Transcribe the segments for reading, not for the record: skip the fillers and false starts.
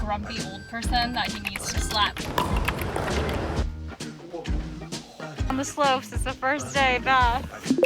grumpy old person that he needs to slap. On the slopes, it's the first day back.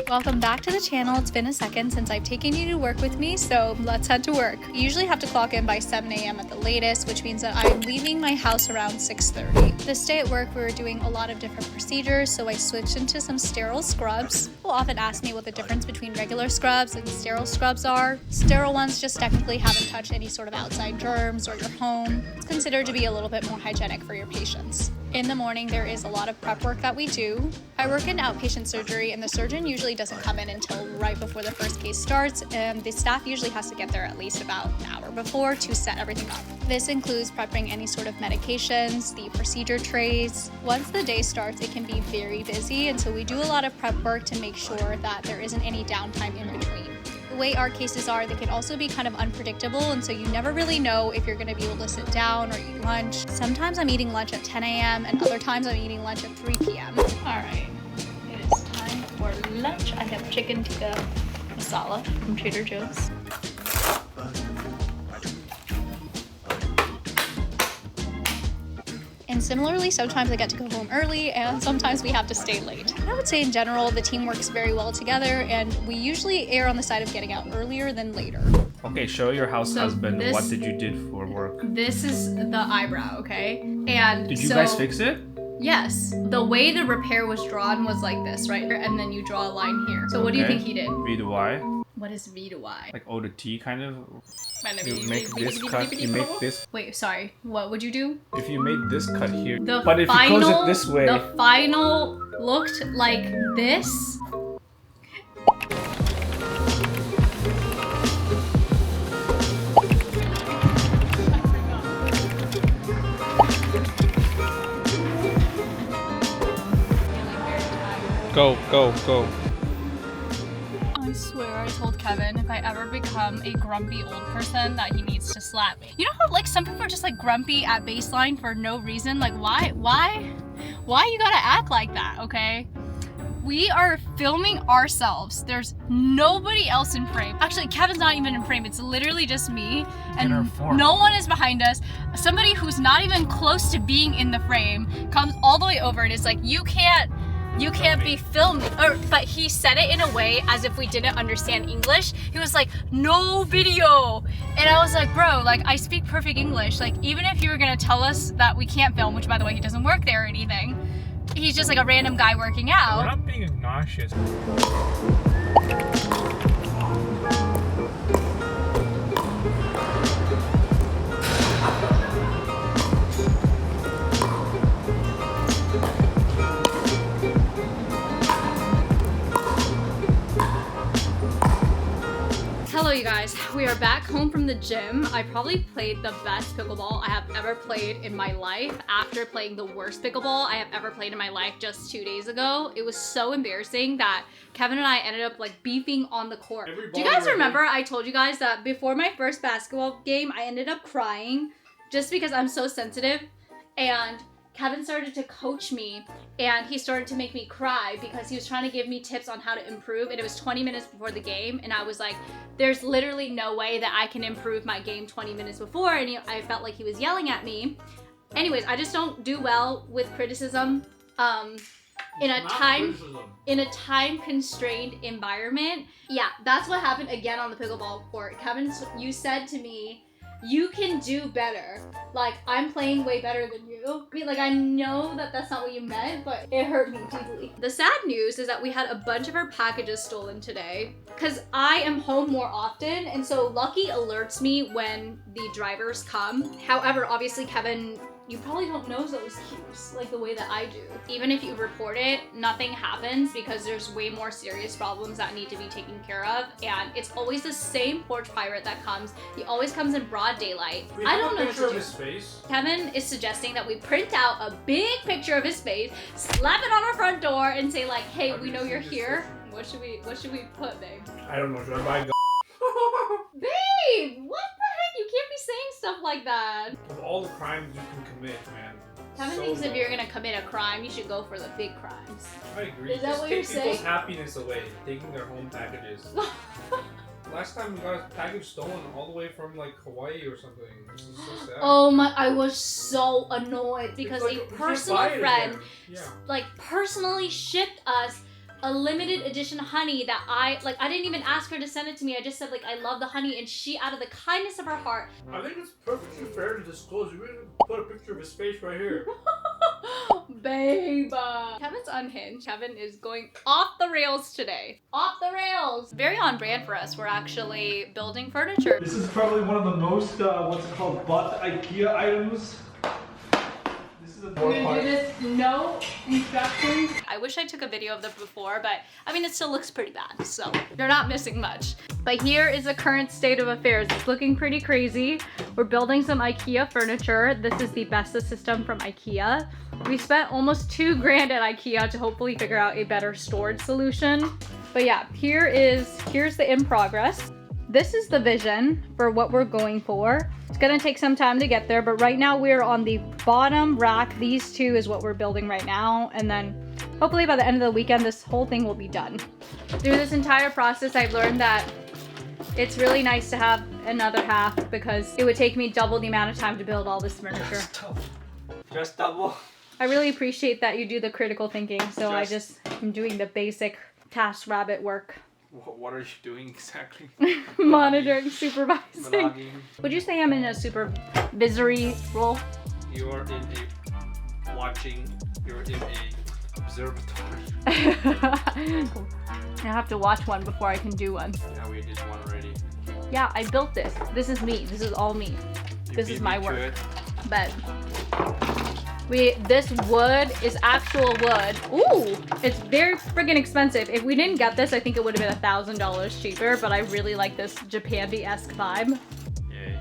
Welcome back to the channel. It's been a second since I've taken you to work with me, so let's head to work. I usually have to clock in by 7 a.m. at the latest, which means that I'm leaving my house around 6:30. This day at work, we were doing a lot of different procedures, so I switched into some sterile scrubs. People often ask me what the difference between regular scrubs and sterile scrubs are. Sterile ones just technically haven't touched any sort of outside germs or your home. It's considered to be a little bit more hygienic for your patients. In the morning, there is a lot of prep work that we do. I work in outpatient surgery, and the surgeon usually doesn't come in until right before the first case starts, and the staff usually has to get there at least about an hour before to set everything up. This includes prepping any sort of medications, the procedure trays. Once the day starts, it can be very busy, and so we do a lot of prep work to make sure that there isn't any downtime in between. The way our cases are, they can also be kind of unpredictable, and so you never really know if you're going to be able to sit down or eat lunch. Sometimes I'm eating lunch at 10 a.m. and other times I'm eating lunch at 3 p.m. Alright, it is time for lunch. I have chicken tikka masala from Trader Joe's. And similarly, sometimes I get to go home early and sometimes we have to stay late. I would say in general, the team works very well together and we usually err on the side of getting out earlier than later. Okay, show your house husband. this- What did you do for work? This is the eyebrow, okay? And Did you guys fix it? Yes. The way the repair was drawn was like this, right? And then you draw a line here. So what do you think he did? V to Y? What is V to Y? Like O to T kind of? You make this cut, you make this. Wait, sorry. What would you do? If you made this cut here, The but if you close it this way. The final looked like this. Go, go, go. I swear I told Kevin if I ever become a grumpy old person that he needs to slap me. You know how like some people are just like grumpy at baseline for no reason? Like why you gotta act like that, okay? We are filming ourselves. There's nobody else in frame. Actually, Kevin's not even in frame. It's literally just me and no one is behind us. Somebody who's not even close to being in the frame comes all the way over and is like, you can't be filming. But he said it in a way as if we didn't understand English. He was like, no video. And I was like, bro, like I speak perfect English. Like even if you were gonna tell us that we can't film, which by the way, he doesn't work there or anything. He's just like a random guy working out. We're not being obnoxious. Hello you guys, we are back home from the gym. I probably played the best pickleball I have ever played in my life after playing the worst pickleball I have ever played in my life just 2 days ago. It was so embarrassing that Kevin and I ended up like beefing on the court. Do you guys remember I told you guys that before my first basketball game, I ended up crying just because I'm so sensitive, and Kevin started to coach me and he started to make me cry because he was trying to give me tips on how to improve, and it was 20 minutes before the game and I was like, there's literally no way that I can improve my game 20 minutes before, and I felt like he was yelling at me. Anyways, I just don't do well with criticism in a time constrained environment. Yeah, that's what happened again on the pickleball court. Kevin, you said to me, you can do better. Like, I'm playing way better than you. I mean, like, I know that that's not what you meant, but it hurt me deeply. The sad news is that we had a bunch of our packages stolen today because I am home more often, and so Lucky alerts me when the drivers come. However, obviously, Kevin, you probably don't know those cues like the way that I do. Even if you report it, nothing happens because there's way more serious problems that need to be taken care of, and it's always the same porch pirate that comes. He always comes in broad daylight. I don't know. Picture of his face. Kevin is suggesting that we print out a big picture of his face, slap it on our front door, and say like, "Hey, we know you're here." What should we put, babe? I don't know. Should I buy? Babe, what the heck? You can't be saying stuff like that. Of all the crimes you can commit, man. Kevin thinks if you're gonna commit a crime, you should go for the big crimes. I agree. Is that what you're saying? People's happiness away, taking their home packages. last time we got a package stolen all the way from like Hawaii or something. This is so sad. Oh my, I was so annoyed because like, a personal friend yeah. like personally shipped us a limited edition honey that I didn't even ask her to send it to me. I just said like I love the honey, and she, out of the kindness of her heart. I think it's perfectly fair to disclose. You really put a picture of his face right here. Babe. Kevin's unhinged. Kevin is going off the rails today. Off the rails. Very on brand for us. We're actually building furniture. This is probably one of the most, what's it called, bought IKEA items. This is a We're gonna do this, no instructions. I wish I took a video of the before, but I mean, it still looks pretty bad, so you're not missing much. But here is the current state of affairs. It's looking pretty crazy. We're building some IKEA furniture. This is the Besta system from IKEA. We spent almost $2 grand at IKEA to hopefully figure out a better storage solution. But yeah, here's the in progress. This is the vision for what we're going for. It's gonna take some time to get there, but right now we're on the bottom rack. These two is what we're building right now. And then hopefully by the end of the weekend, this whole thing will be done. Through this entire process, I've learned that it's really nice to have another half because it would take me double the amount of time to build all this furniture. Just double. I really appreciate that you do the critical thinking, so I just am doing the basic TaskRabbit work. What are you doing exactly? Monitoring, supervising. Vlogging. Would you say I'm in a supervisory role? You're in a watching. You're in a observatory. I have to watch one before I can do one. Yeah, we did one already. Yeah, I built this. This is me. This is all me. This is my work. But this wood is actual wood. Ooh, it's very friggin' expensive. If we didn't get this, I think it would have been $1,000 cheaper, but I really like this Japan-esque vibe. Yay.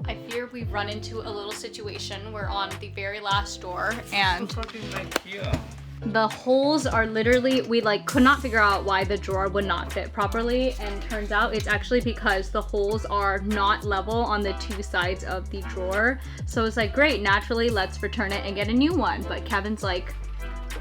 I fear we've run into a little situation. We're on the very last door, and Fucking IKEA. the holes are literally, we could not figure out why the drawer would not fit properly, and turns out it's actually because the holes are not level on the two sides of the drawer. So it's like, great, naturally let's return it and get a new one. But Kevin's like,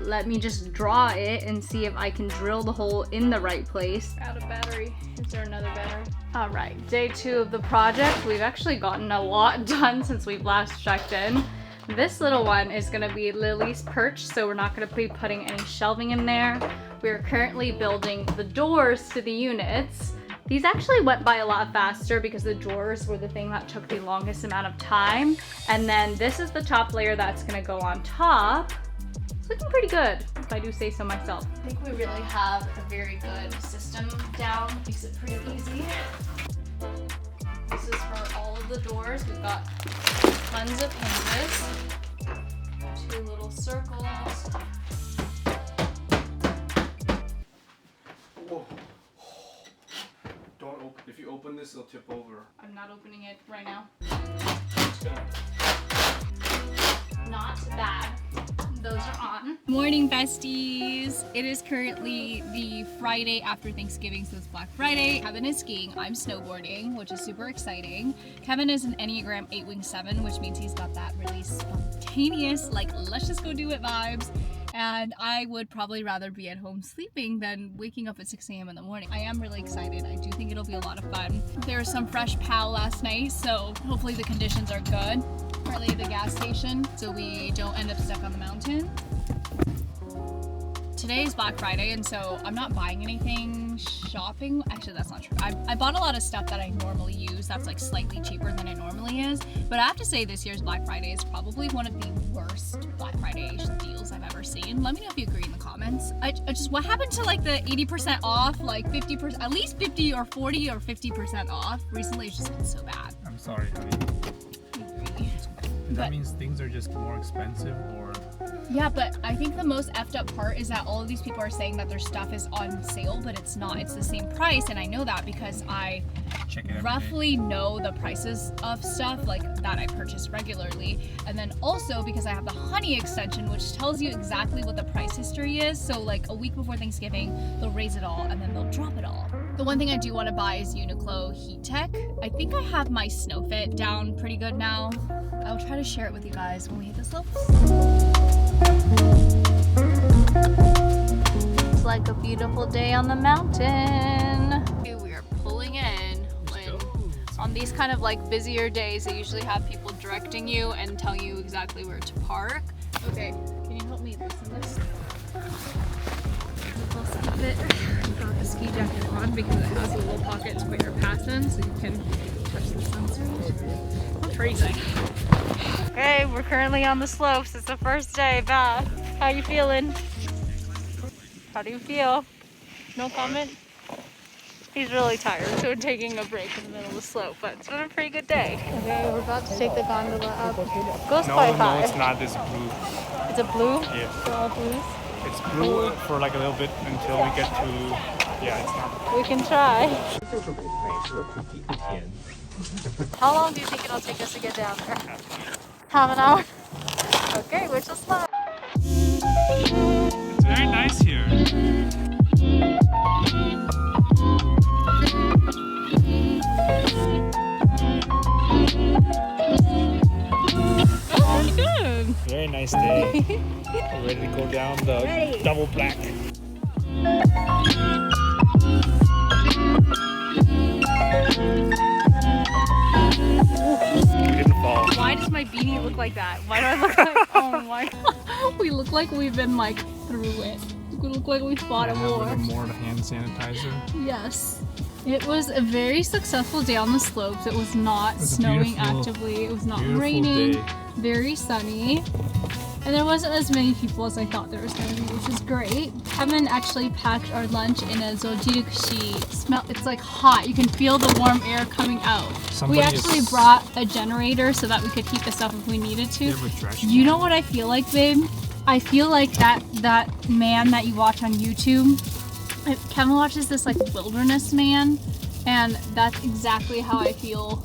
let me just draw it and see if I can drill the hole in the right place. Out of battery. Is there another battery? All right, day 2 of the project. We've actually gotten a lot done since we've last checked in. This little one is gonna be Lily's perch, so we're not gonna be putting any shelving in there. We're currently building the doors to the units. These actually went by a lot faster because the drawers were the thing that took the longest amount of time. And then this is the top layer that's gonna go on top. It's looking pretty good, if I do say so myself. I think we really have a very good system down. Makes it pretty easy. This is for all of the doors. We've got tons of hinges, 2 little circles. Whoa. Don't open. If you open this, it'll tip over. I'm not opening it right now. It's gonna... Not bad. Those are on. Morning, besties. It is currently the Friday after Thanksgiving, so it's Black Friday. Kevin is skiing, I'm snowboarding, which is super exciting. Kevin is an Enneagram 8 Wing 7, which means he's got that really spontaneous, like, let's just go do it vibes. And I would probably rather be at home sleeping than waking up at 6 a.m. in the morning. I am really excited. I do think it'll be a lot of fun. There was some fresh PAL last night, so hopefully the conditions are good. Currently at the gas station, so we don't end up stuck on the mountain. Today is Black Friday, and so I'm not buying anything shopping. Actually, that's not true. I bought a lot of stuff that I normally use that's like slightly cheaper than it normally is. But I have to say this year's Black Friday is probably one of the worst Black Friday deals I've ever seen. Let me know if you agree in the comments. I just, what happened to like the 80% off, like 50%, at least 50 or 40 or 50% off? Recently it's just been so bad. I'm sorry, honey. That means things are just more expensive, or? Yeah, but I think the most effed up part is that all of these people are saying that their stuff is on sale, but it's not. It's the same price, and I know that because I roughly know the prices of stuff like that I purchase regularly. And then also because I have the honey extension, which tells you exactly what the price history is. So like a week before Thanksgiving, they'll raise it all and then they'll drop it all. The one thing I do want to buy is Uniqlo Heat Tech. I think I have my snow fit down pretty good now. I'll try to share it with you guys when we hit the slopes. It's like a beautiful day on the mountain. on these kind of like busier days, they usually have people directing you and telling you exactly where to park. Okay, can you help me loosen this? I'll ski fit. I got the ski jacket on because it has a little pocket to put your pass in so you can touch the sensors. I'm freezing. Okay, we're currently on the slopes. It's the first day. Beth, how you feeling? How do you feel? No comment? He's really tired, so we're taking a break in the middle of the slope, but it's been a pretty good day. Okay, we're about to take the gondola up. It goes quite high. No, it's not. It's blue. It's a blue? Yeah. They're all blues? It's blue for like a little bit until we get to. Yeah, it's not. We can try. How long do you think it'll take us to get down there? Half an hour? Okay, we're just left. It's very nice here. Oh, good. Very nice day. We're ready to go down the double black. We didn't fall. Why does my beanie look like that? Why do I look like, oh my god. We look like we've been like through it. We look like we fought a war. More hand sanitizer. Yes. It was a very successful day on the slopes. It was not snowing actively. It was not raining. Day. Very sunny. And there wasn't as many people as I thought there was going to be, which is great. Kevin actually packed our lunch in a zojirukushi. It's like hot. You can feel the warm air coming out. We actually brought a generator so that we could heat this up if we needed to. You know what I feel like, babe? I feel like that man that you watch on YouTube. Kevin watches this like wilderness man, and that's exactly how I feel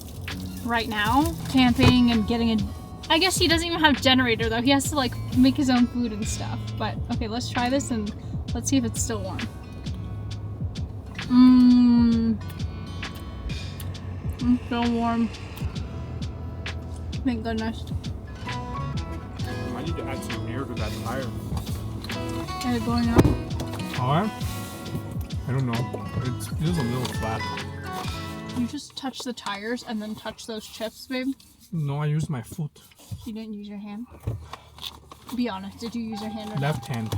right now. Camping and getting a... I guess he doesn't even have a generator though. He has to like make his own food and stuff. But okay, let's try this and let's see if it's still warm. It's so warm. Thank goodness. I need to add some air to that tire. Is it going up? Alright. I don't know. It feels a little flat. You just touch the tires and then touch those chips, babe? No, I used my foot. You didn't use your hand? Be honest, did you use your hand or not? Left hand.